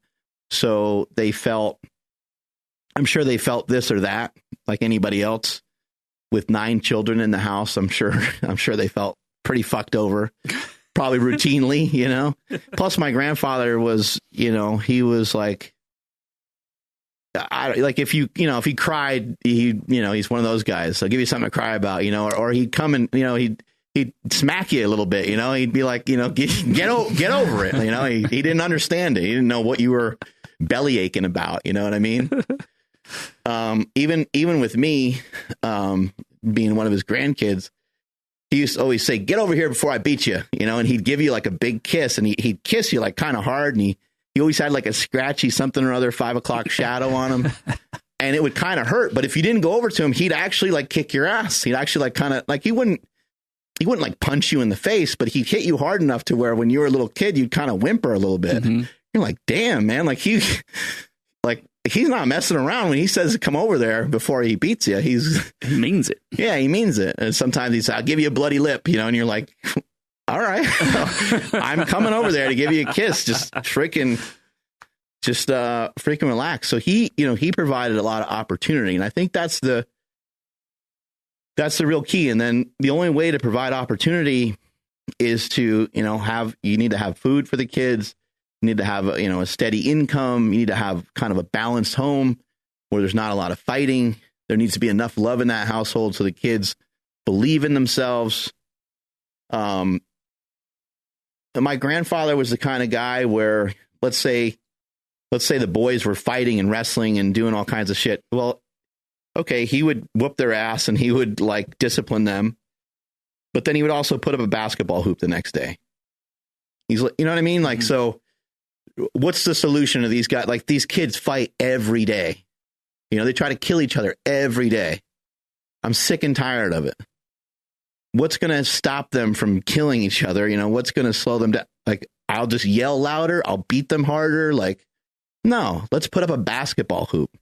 So I'm sure they felt this or that like anybody else with 9 children in the house. I'm sure they felt pretty fucked over, probably routinely, Plus my grandfather was, he was like, if he cried, he's one of those guys. I'll give you something to cry about, or he'd come and, he'd smack you a little bit, he'd be like, get over it. He didn't understand it. He didn't know what you were belly aching about. You know what I mean? Even with me, being one of his grandkids, he used to always say, get over here before I beat you, and he'd give you like a big kiss, and he'd kiss you like kind of hard. And he always had like a scratchy something or other 5 o'clock shadow on him. And it would kind of hurt. But if you didn't go over to him, he'd actually like kick your ass. He'd actually like kind of like, he wouldn't like punch you in the face, but he'd hit you hard enough to where when you were a little kid, you'd kind of whimper a little bit. Mm-hmm. You're like, damn, man, he's not messing around when he says to come over there before he beats you. He means it. Yeah, he means it. And sometimes he's, I'll give you a bloody lip, and you're like, all right, I'm coming over there to give you a kiss. Just freaking relax. So he provided a lot of opportunity. And I think that's the real key. And then the only way to provide opportunity is to, you need to have food for the kids. You need to have, a steady income. You need to have kind of a balanced home where there's not a lot of fighting. There needs to be enough love in that household so the kids believe in themselves. My grandfather was the kind of guy where, let's say the boys were fighting and wrestling and doing all kinds of shit. Well, okay, he would whoop their ass and he would like discipline them, but then he would also put up a basketball hoop the next day. He's like, you know what I mean? Like, so what's the solution to these guys? Like, these kids fight every day. They try to kill each other every day. I'm sick and tired of it. What's going to stop them from killing each other? What's going to slow them down? Like, I'll just yell louder. I'll beat them harder. Like, no, let's put up a basketball hoop.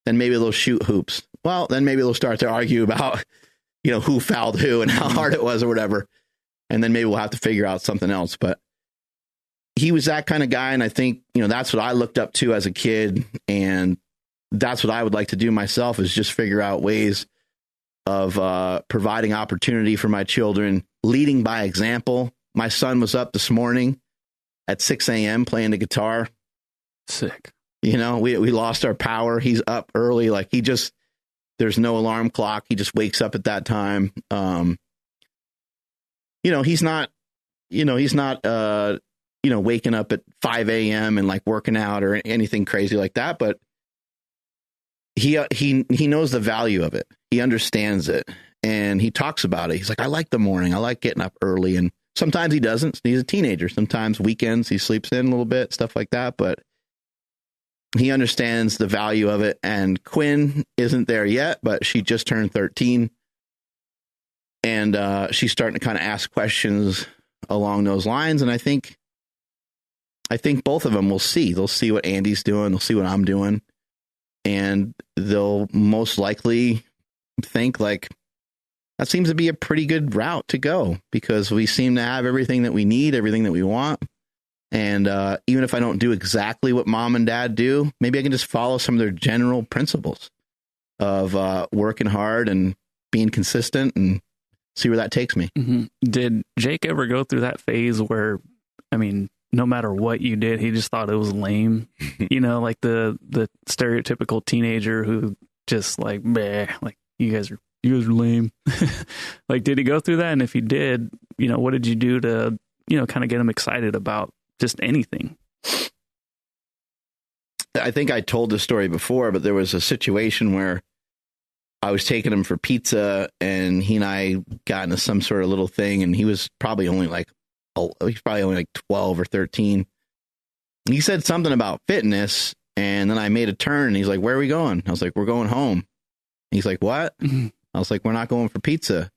Then maybe they'll shoot hoops. Well, then maybe they'll start to argue about, who fouled who and how hard it was or whatever. And then maybe we'll have to figure out something else. But he was that kind of guy. And I think, that's what I looked up to as a kid. And that's what I would like to do myself, is just figure out ways of providing opportunity for my children, leading by example. My son was up this morning at 6 a.m. playing the guitar. Sick. We lost our power. He's up early. Like, there's no alarm clock. He just wakes up at that time. He's not waking up at 5 a.m. and like working out or anything crazy like that. But he knows the value of it. He understands it, and he talks about it. He's like, I like the morning. I like getting up early. And sometimes he doesn't. He's a teenager. Sometimes weekends he sleeps in a little bit, stuff like that. But he understands the value of it. And Quinn isn't there yet, but she just turned 13. And she's starting to kind of ask questions along those lines. And I think both of them will see. They'll see what Andy's doing. They'll see what I'm doing. And they'll most likely think like, that seems to be a pretty good route to go, because we seem to have everything that we need, everything that we want. And even if I don't do exactly what mom and dad do, maybe I can just follow some of their general principles of working hard and being consistent and see where that takes me. Mm-hmm. Did Jake ever go through that phase where, no matter what you did, he just thought it was lame? Like the stereotypical teenager who just like, bleh, like, you guys are lame. Like, did he go through that? And if he did, what did you do to, kind of get him excited about just anything? I think I told this story before, but there was a situation where I was taking him for pizza, and he and I got into some sort of little thing, and he was probably only like 12 or 13. He said something about fitness, and then I made a turn, and he's like, where are we going? I was like, we're going home. He's like, what? I was like, we're not going for pizza.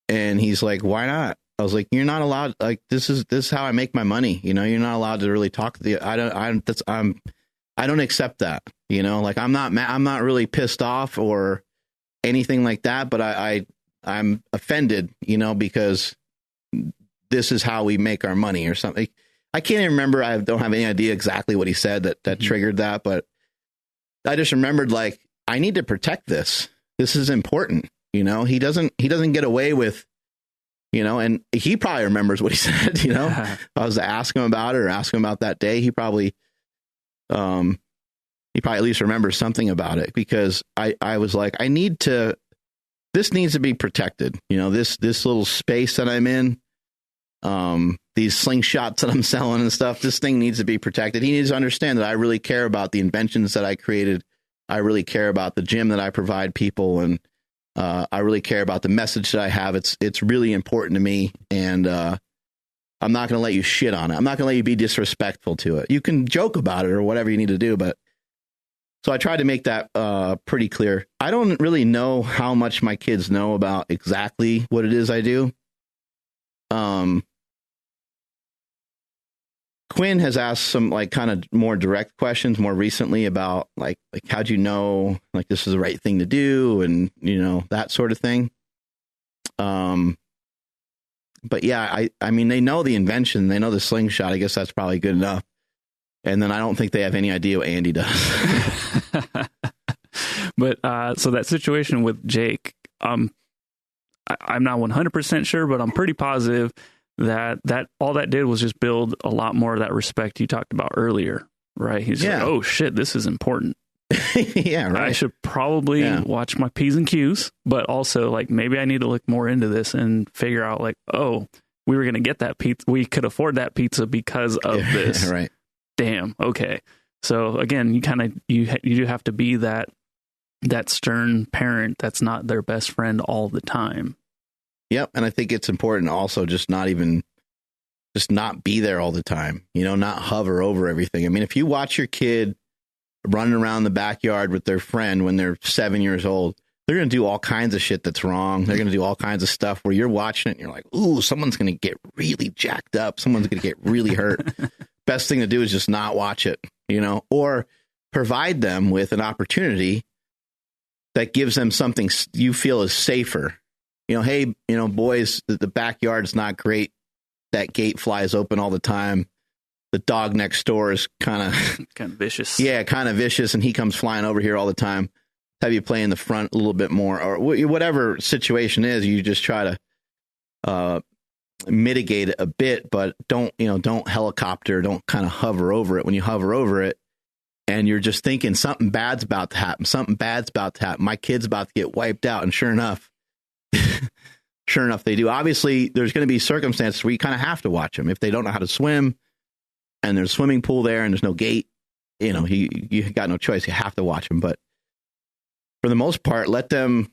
And he's like, why not? I was like, you're not allowed. Like, this is how I make my money. You know, you're not allowed to really talk to the, I don't accept that, you know, like I'm not really pissed off or anything like that, but I'm offended, you know, because this is how we make our money or something. I can't even remember. I don't have any idea exactly what he said that triggered that, but I just remembered, like, I need to protect this. This is important. You know, he doesn't get away with, you know, and he probably remembers what he said, you know, if I was to ask him about it or ask him about that day, he probably at least remembers something about it, because I was like, this needs to be protected. You know, this little space that I'm in, these slingshots that I'm selling and stuff, this thing needs to be protected. He needs to understand that I really care about the inventions that I created. I really care about the gym that I provide people. And, I really care about the message that I have. It's really important to me. And, I'm not going to let you shit on it. I'm not going to let you be disrespectful to it. You can joke about it or whatever you need to do, but so I tried to make that pretty clear. I don't really know how much my kids know about exactly what it is I do. Quinn has asked some like kind of more direct questions more recently about like how'd you know like this is the right thing to do, and you know, that sort of thing. But yeah, I mean, they know the invention, they know the slingshot. I guess that's probably good enough. And then I don't think they have any idea what Andy does. But so that situation with Jake, I'm not 100% sure, but I'm pretty positive that all that did was just build a lot more of that respect you talked about earlier, right? He's like, oh shit, this is important. Yeah, right. I should probably watch my P's and Q's, but also like maybe I need to look more into this and figure out like, oh, we were going to get that pizza. We could afford that pizza because of this. Right. Damn. Okay. So again, you do have to be that stern parent that's not their best friend all the time. Yep. And I think it's important also just not be there all the time, you know, not hover over everything. I mean, if you watch your kid running around the backyard with their friend when they're 7 years old, they're going to do all kinds of shit that's wrong. They're going to do all kinds of stuff where you're watching it and you're like, ooh, someone's going to get really jacked up. Someone's going to get really hurt. Best thing to do is just not watch it, you know, or provide them with an opportunity that gives them something you feel is safer. You know, hey, you know, boys, the backyard's not great. That gate flies open all the time. The dog next door is kind of vicious. Yeah, kind of vicious. And he comes flying over here all the time. Have you play in the front a little bit more, or whatever situation is, you just try to mitigate it a bit, but don't helicopter, don't kind of hover over it. When you hover over it and you're just thinking something bad's about to happen, my kid's about to get wiped out. And sure enough, they do. Obviously, there's going to be circumstances where you kind of have to watch them if they don't know how to swim and there's a swimming pool there and there's no gate. You know, you got no choice. You have to watch them. But for the most part, let them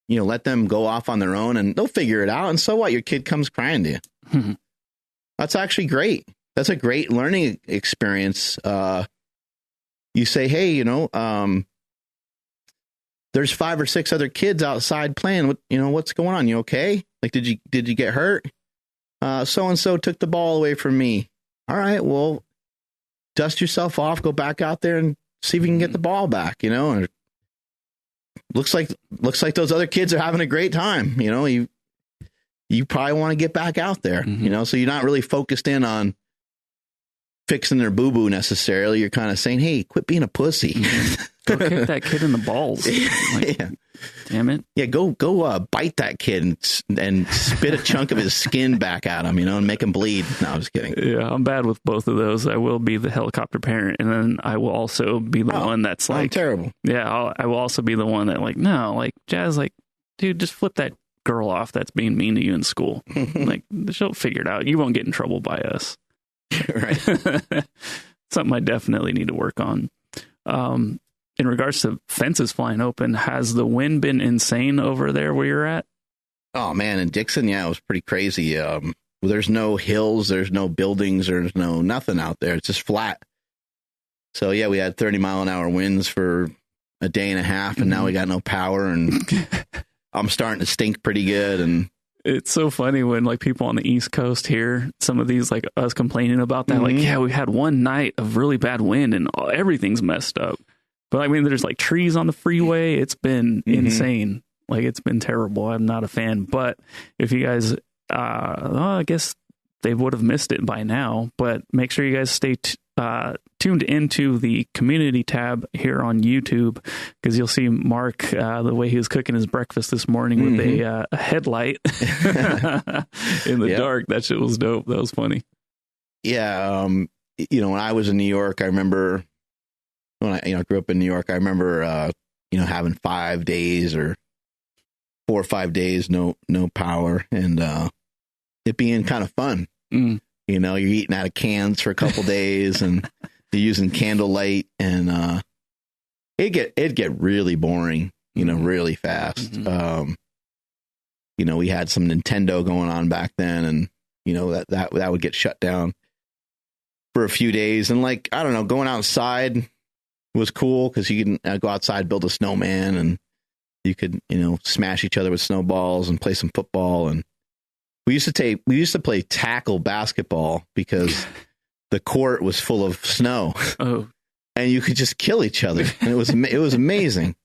go off on their own and they'll figure it out. And so what? Your kid comes crying to you. Mm-hmm. That's actually great. That's a great learning experience. You say, hey, you know, there's 5 or 6 other kids outside playing. What's going on? You okay? Like, did you get hurt? So-and-so took the ball away from me. All right, well, dust yourself off, go back out there and see if you can get the ball back, you know, and looks like those other kids are having a great time. You know, you probably want to get back out there, you know, so you're not really focused in on fixing their boo-boo necessarily. You're kind of saying, hey, quit being a pussy. Go kick that kid in the balls. Like, yeah. Damn it. Yeah, go bite that kid and spit a chunk of his skin back at him, you know, and make him bleed. No, I'm just kidding. Yeah, I'm bad with both of those. I will be the helicopter parent, and then I will also be the one that's like... terrible. Yeah, I will also be the one that like, no, like, Jazz, like, dude, just flip that girl off that's being mean to you in school. Like, she'll figure it out. You won't get in trouble by us. Right. Something I definitely need to work on. In regards to fences flying open, has the wind been insane over there where you're at? Oh man, in Dixon, yeah, it was pretty crazy. There's no hills, there's no buildings, there's nothing out there. It's just flat. So yeah, we had 30-mile-an-hour winds for a day and a half, and now we got no power, and I'm starting to stink pretty good. And it's so funny when like people on the East Coast hear some of these, like us complaining about that. Like, yeah, we had one night of really bad wind and everything's messed up. But I mean, there's like trees on the freeway. It's been insane. Like, it's been terrible. I'm not a fan. But if you guys, I guess they would have missed it by now. But make sure you guys stay tuned into the community tab here on YouTube, because you'll see Mark, the way he was cooking his breakfast this morning with a headlight in the dark. That shit was dope. That was funny. Yeah. You know, when I was in New York, I remember when I grew up in New York, I remember, having 5 days or 4 or 5 days, no power, and it being kind of fun. You know, you're eating out of cans for a couple days, and you're using candlelight, and it'd get really boring, really fast. We had some Nintendo going on back then, and that would get shut down for a few days. And like, I don't know, going outside was cool because you can go outside, build a snowman, and you could smash each other with snowballs and play some football. And we used to play tackle basketball because the court was full of snow. Oh. And you could just kill each other. And it was amazing.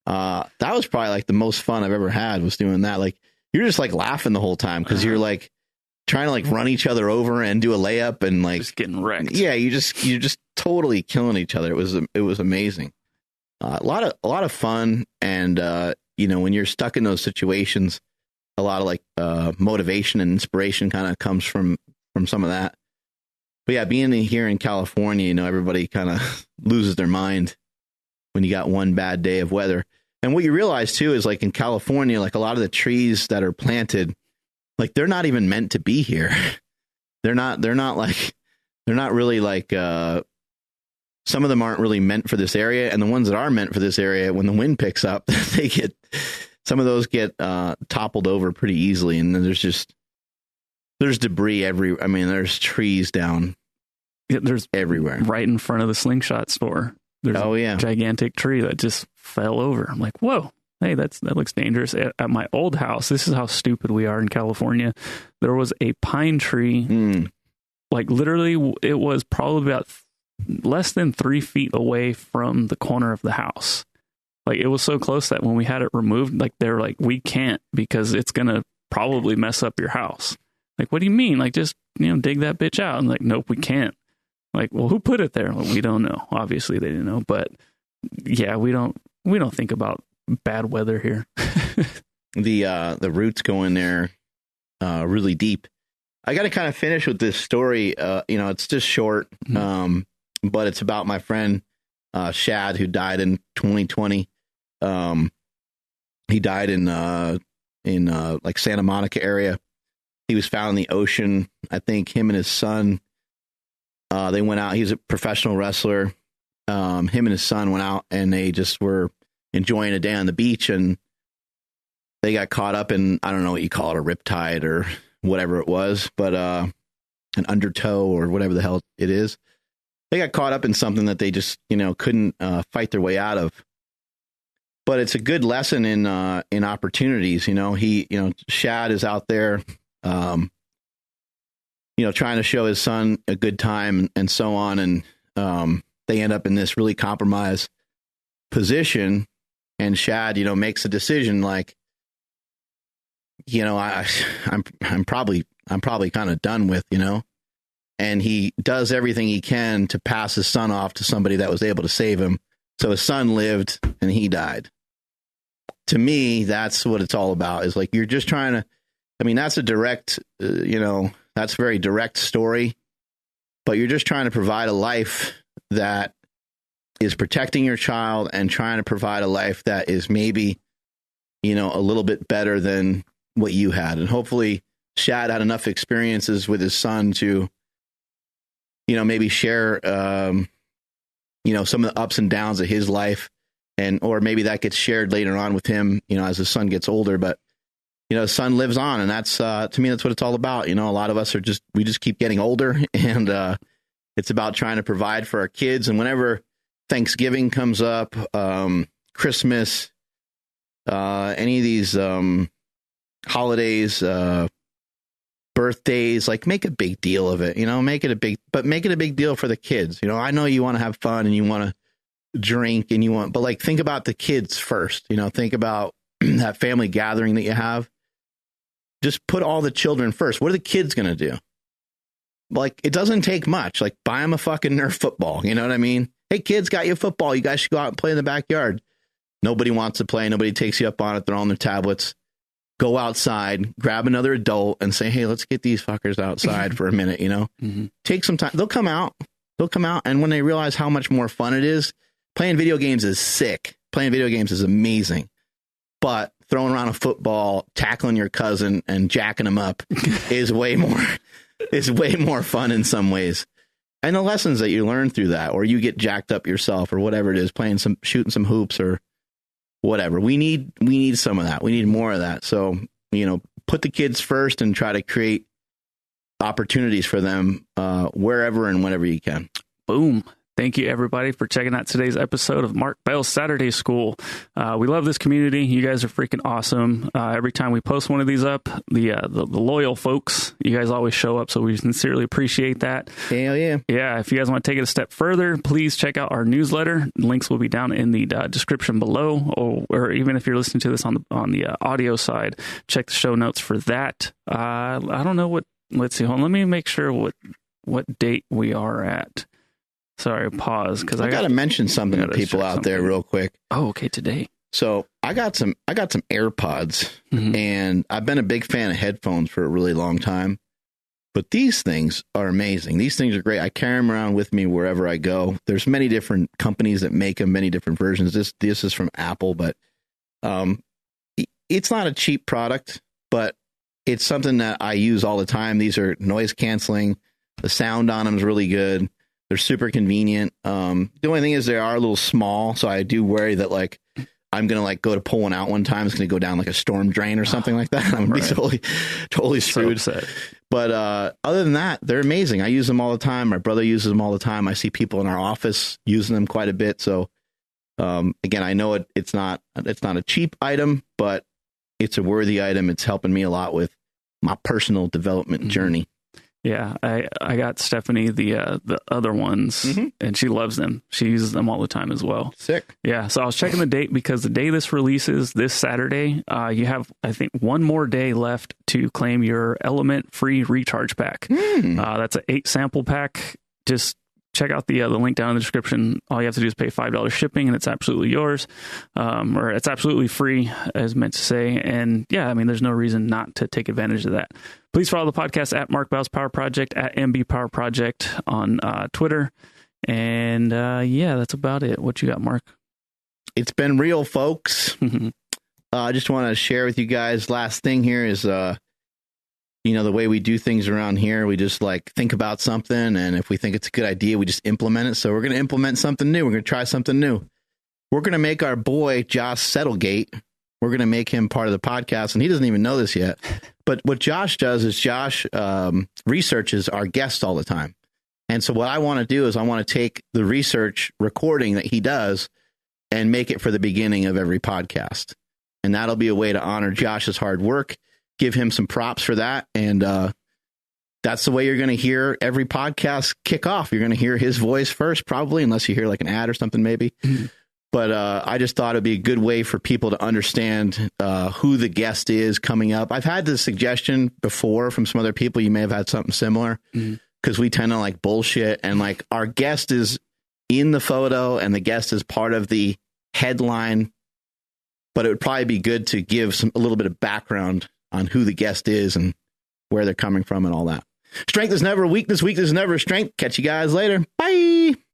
That was probably like the most fun I've ever had, was doing that. Like, you're just like laughing the whole time because you're like trying to like run each other over and do a layup and like just getting wrecked. Yeah, you're just totally killing each other. It was amazing. A lot of fun, and when you're stuck in those situations, a lot of like motivation and inspiration kind of comes from some of that. But yeah, being here in California, everybody kind of loses their mind when you got one bad day of weather. And what you realize too is, like, in California, like, a lot of the trees that are planted, like, they're not even meant to be here. They're not really like, some of them aren't really meant for this area. And the ones that are meant for this area, when the wind picks up, some of those get toppled over pretty easily. And then there's debris there's trees down. Yeah, there's everywhere. Right in front of the Slingshot store. There's a gigantic tree that just fell over. I'm like, whoa, hey, that looks dangerous. At my old house, this is how stupid we are in California. There was a pine tree, like literally, it was probably about less than 3 feet away from the corner of the house. Like, it was so close that when we had it removed, like, they're like, we can't, because it's going to probably mess up your house. Like, what do you mean? Like, just, dig that bitch out. I'm like, nope, we can't. Like, well, who put it there? Well, we don't know. Obviously they didn't know, but yeah, we don't think about bad weather here. The roots go in there really deep. I got to kind of finish with this story. It's just short, but it's about my friend Shad, who died in 2020. He died in like Santa Monica area. He was found in the ocean. I think him and his son, they went out. He's a professional wrestler. Him and his son went out, and they just were enjoying a day on the beach, and they got caught up in, I don't know what you call it, a riptide or whatever it was, but an undertow or whatever the hell it is. They got caught up in something that they just, couldn't fight their way out of. But it's a good lesson in opportunities. Shad is out there, trying to show his son a good time and so on. And they end up in this really compromised position. And Shad, makes a decision like, I'm probably kind of done with, and he does everything he can to pass his son off to somebody that was able to save him. So his son lived and he died. To me, that's what it's all about, is like, you're just trying to, that's a direct, that's a very direct story, but you're just trying to provide a life that is protecting your child and trying to provide a life that is maybe, a little bit better than what you had. And hopefully Shad had enough experiences with his son to, maybe share, some of the ups and downs of his life, or maybe that gets shared later on with him, as his son gets older. But, his son lives on, and that's, to me, that's what it's all about. A lot of us we just keep getting older, and it's about trying to provide for our kids. And whenever Thanksgiving comes up, Christmas, any of these holidays, birthdays, like make a big deal of it, make it a big deal for the kids. I know you want to have fun and you want to drink and but like, think about the kids first, think about that family gathering that you have. Just put all the children first. What are the kids going to do? Like, it doesn't take much. Like, buy them a fucking Nerf football. You know what I mean? Hey, kids, got you a football. You guys should go out and play in the backyard. Nobody wants to play. Nobody takes you up on it. They're on their tablets. Go outside, grab another adult and say, hey, let's get these fuckers outside for a minute, Mm-hmm. Take some time. They'll come out. And when they realize how much more fun it is, playing video games is sick. Playing video games is amazing. But throwing around a football, tackling your cousin and jacking him up is way more fun in some ways. And the lessons that you learn through that, or you get jacked up yourself or whatever it is, shooting some hoops or whatever. We need some of that. We need more of that. So, put the kids first and try to create opportunities for them wherever and whenever you can. Boom. Thank you, everybody, for checking out today's episode of Mark Bell's Saturday School. We love this community. You guys are freaking awesome. Every time we post one of these up, the loyal folks, you guys always show up, so we sincerely appreciate that. Hell yeah. Yeah, if you guys want to take it a step further, please check out our newsletter. Links will be down in the description below, or even if you're listening to this on the audio side, check the show notes for that. I don't know what. Let's see. Hold on, let me make sure what date we are at. Sorry, pause, because I got to mention something to people out there real quick. Oh, okay, today. So I got some AirPods, and I've been a big fan of headphones for a really long time. But these things are amazing. These things are great. I carry them around with me wherever I go. There's many different companies that make them, many different versions. This is from Apple, but it's not a cheap product, but it's something that I use all the time. These are noise canceling. The sound on them is really good. They're super convenient. The only thing is they are a little small, so I do worry that like I'm gonna go to pull one out one time. It's gonna go down like a storm drain or something like that. I'm gonna be totally screwed. So upset. But other than that, they're amazing. I use them all the time. My brother uses them all the time. I see people in our office using them quite a bit. So again, I know it's not a cheap item, but it's a worthy item. It's helping me a lot with my personal development journey. Yeah, I got Stephanie the other ones, and she loves them. She uses them all the time as well. Sick. Yeah, so I was checking the date because the day this releases, this Saturday, you have, I think, one more day left to claim your Element free recharge pack. That's an 8 sample pack. Just check out the link down in the description. All you have to do is pay $5 shipping, and it's absolutely yours, or it's absolutely free, as meant to say. And yeah, I mean, there's no reason not to take advantage of that. Please follow the podcast at Mark Bell's Power Project, at MB Power Project on Twitter. And yeah, that's about it. What you got, Mark? It's been real, folks. I just want to share with you guys. Last thing here is, the way we do things around here, we just think about something. And if we think it's a good idea, we just implement it. So we're going to implement something new. We're going to try something new. We're going to make our boy, Josh Settlegate, we're going to make him part of the podcast. And he doesn't even know this yet. But what Josh does is Josh researches our guests all the time. And so what I want to do is I want to take the research recording that he does and make it for the beginning of every podcast. And that'll be a way to honor Josh's hard work, give him some props for that. And that's the way you're going to hear every podcast kick off. You're going to hear his voice first, probably, unless you hear an ad or something, maybe. But I just thought it'd be a good way for people to understand who the guest is coming up. I've had this suggestion before from some other people. You may have had something similar, because we tend to bullshit. And our guest is in the photo and the guest is part of the headline. But it would probably be good to give a little bit of background on who the guest is and where they're coming from and all that. Strength is never weakness. Weakness is never strength. Catch you guys later. Bye.